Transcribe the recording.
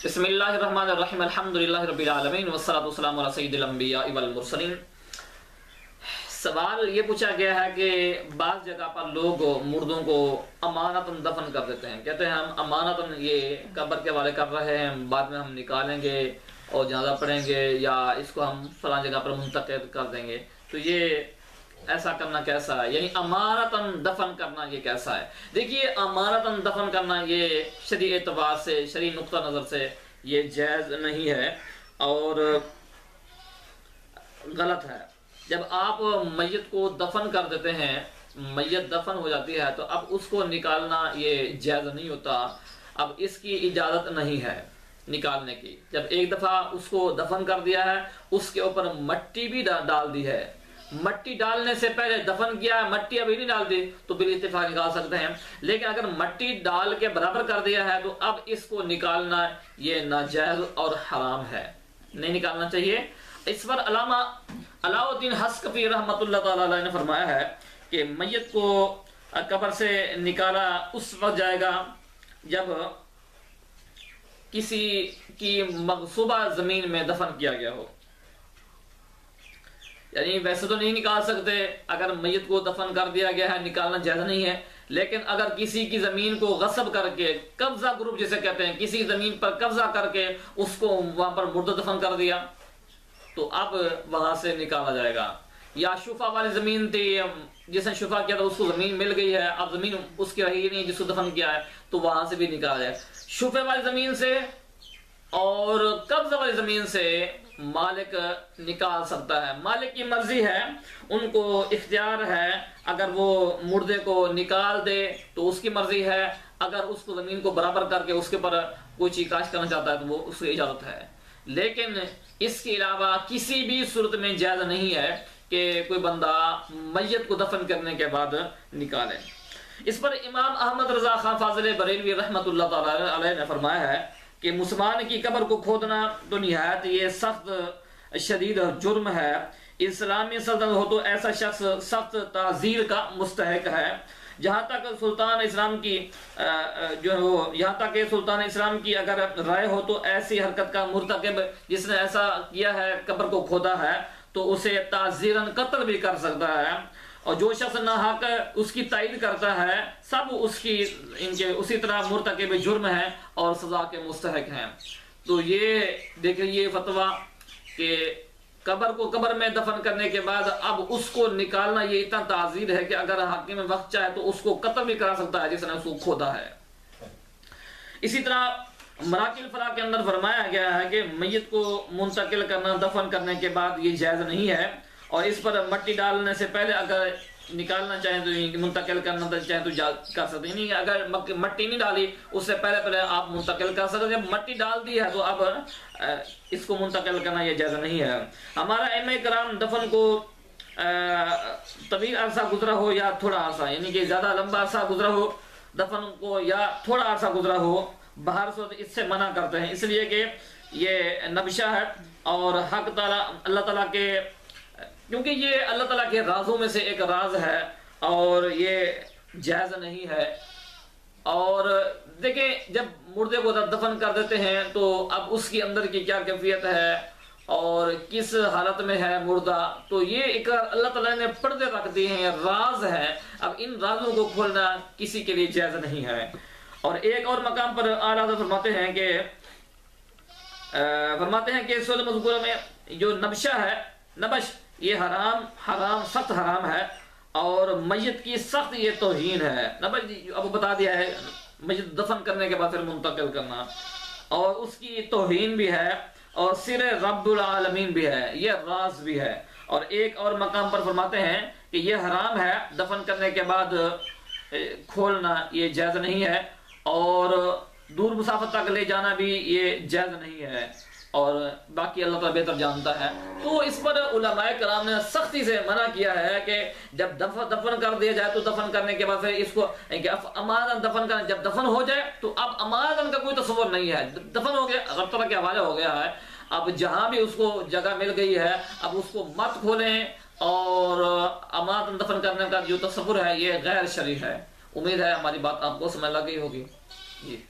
बिस्मिल्लाहिर्रहमानिर्रहीम अल्हम्दुलिल्लाहि रब्बिल आलमीन वस्सलातु वस्सलामु अला सय्यिदिल अंबिया वल मुरसलीन। सवाल ये पूछा गया है कि बाज़ जगह पर लोग मुर्दों को अमानतन दफन कर देते हैं। कहते हैं हम अमानतन ये कब्र के हवाले कर रहे हैं, बाद में हम निकालेंगे और जनाज़ा पढ़ेंगे या इसको हम फलां जगह पर मुंतकिल कर देंगे। तो ये ऐसा करना कैसा है, यानी अमानतन दफन करना ये कैसा है? देखिए, अमानतन दफन करना ये शरई एतबार से, शरई नुक्ता नज़र से ये जायज़ नहीं है और गलत है। जब आप मैयत को दफन कर देते हैं, मैयत दफन हो जाती है, तो अब उसको निकालना ये जायज़ नहीं होता। अब इसकी इजाज़त नहीं है निकालने की। जब एक दफ़ा उसको दफन कर दिया है, उसके ऊपर मट्टी भी डाल दी है, मट्टी डालने से पहले दफन किया है, मट्टी अभी नहीं डाल दी तो बिल इत्तेफाक निकाल सकते हैं। लेकिन अगर मट्टी डाल के बराबर कर दिया है तो अब इसको निकालना ये नाजायज और हराम है, नहीं निकालना चाहिए। इस पर अल्लामा अलाउद्दीन हस्कफी रहमतुल्लाह तआला अलैह ने फरमाया है कि मैयत को कब्र से निकाला उस वक्त जाएगा जब किसी की मगसूबा जमीन में दफन किया गया हो। यानी वैसे तो नहीं निकाल सकते, अगर मैयत को दफन कर दिया गया है निकालना जायज नहीं है। लेकिन अगर किसी की जमीन को गस्ब करके, कब्जा ग्रुप जिसे कहते हैं, किसी जमीन पर कब्जा करके उसको वहां पर मुर्दा दफन कर दिया तो अब वहां से निकाला जाएगा। या शुफा वाली जमीन थी, जिसने शुफा किया था उसको जमीन मिल गई है, अब जमीन उसकी रही नहीं जिसको दफन किया है, तो वहां से भी निकाला जाए। शुफे वाली जमीन से और कब्जा वाली जमीन से मालिक निकाल सकता है, मालिक की मर्जी है, उनको इख्तियार है। अगर वो मुर्दे को निकाल दे तो उसकी मर्जी है, अगर उसको जमीन को बराबर करके उसके पर कोई चीज काश करना चाहता है तो वो उसकी इजाजत है। लेकिन इसके अलावा किसी भी सूरत में जायज नहीं है कि कोई बंदा मैयत को दफन करने के बाद निकाले। इस पर इमाम अहमद रजा खान फाजिल बरेलवी रहमतुल्लाह तआला अलैह ने फरमाया है कि मुसलमान की कब्र को खोदना तो निहायत ये सख्त शदीद जुर्म है। इस्लामी सल्तनत हो तो ऐसा शख्स सख्त ताज़ीर का मुस्तहक है। जहाँ तक सुल्तान इस्लाम की जो हो, यहाँ तक सुल्तान इस्लाम की अगर राय हो तो ऐसी हरकत का मुर्तकिब जिसने ऐसा किया है, कब्र को खोदा है, तो उसे ताज़ीरन कत्ल भी कर सकता है। और जो शख्स नाहक उसकी तायीद करता है, सब उसकी इनके उसी तरह मुर्तकिब जुर्म है और सजा के मुस्तहक हैं। तो ये देखिए, ये फतवा कि कब्र को कब्र में दफन करने के बाद अब उसको निकालना ये इतना ताज़ीर है कि अगर हाकिम वक्त चाहे तो उसको कत्ल भी करा सकता है जिसने उसको खोदा है। इसी तरह मराकिल फला के अंदर फरमाया गया है कि मैयत को मुंतकिल करना दफन करने के बाद ये जायज नहीं है और इस पर मट्टी डालने से पहले अगर निकालना चाहें तो मुंतकिल करना चाहें तो कर सकते हैं। नहीं, अगर मट्टी नहीं डाली उससे पहले पहले आप मुंतकिल कर सकते। जब मट्टी डाल दी है तो अब इसको मुंतकिल करना यह जायज़ नहीं है। हमारा अइम्मा कराम दफन को तवील अरसा गुजरा हो या थोड़ा अरसा, यानी कि ज्यादा लंबा अरसा गुजरा हो दफन को या थोड़ा अरसा गुजरा हो, बाहर से तो इससे मना करते हैं, इसलिए कि ये नबशा है और हक ताला अल्लाह ताला के, क्योंकि ये अल्लाह ताला के राजों में से एक राज है और ये जायज़ नहीं है। और देखें, जब मुर्दे को दफन कर देते हैं तो अब उसके अंदर की क्या कैफियत है और किस हालत में है मुर्दा, तो ये एक अल्लाह ताला ने पर्दे रख दिए हैं, राज है। अब इन राजों को खोलना किसी के लिए जायज़ नहीं है। और एक और मकाम पर आला हज़रत फरमाते हैं कि सूरह मज़कूरा में जो नबशा है, नबश, ये हराम सख्त हराम है और मैयत की सख्त ये तौहीन है। नबश अब बता दिया है, मैयत दफन करने के बाद फिर मुंतकिल करना, और उसकी तौहीन भी है और सिर रब्बुल आलमीन भी है, ये राज भी है। और एक और मकाम पर फरमाते हैं कि ये हराम है, दफन करने के बाद खोलना ये जायज़ नहीं है और दूर मुसाफत तक ले जाना भी ये जायज़ नहीं है और बाकी अल्लाह ताला बेहतर जानता है। तो इस पर उलमाए कराम ने सख्ती से मना किया है कि जब दफन कर दिया जाए तो दफन करने के बाद फिर इसको अमानतन दफन करना, जब दफन हो जाए तो अब अमानतन का कोई तस्वर नहीं है, दफन हो गया, रब ताला के हवाले हो गया है। अब जहां भी उसको जगह मिल गई है अब उसको मत खोलें और अमानतन दफन करने का जो तस्वुर है ये गैर शरई है। उम्मीद है हमारी बात आपको समझ लग गई होगी। जी।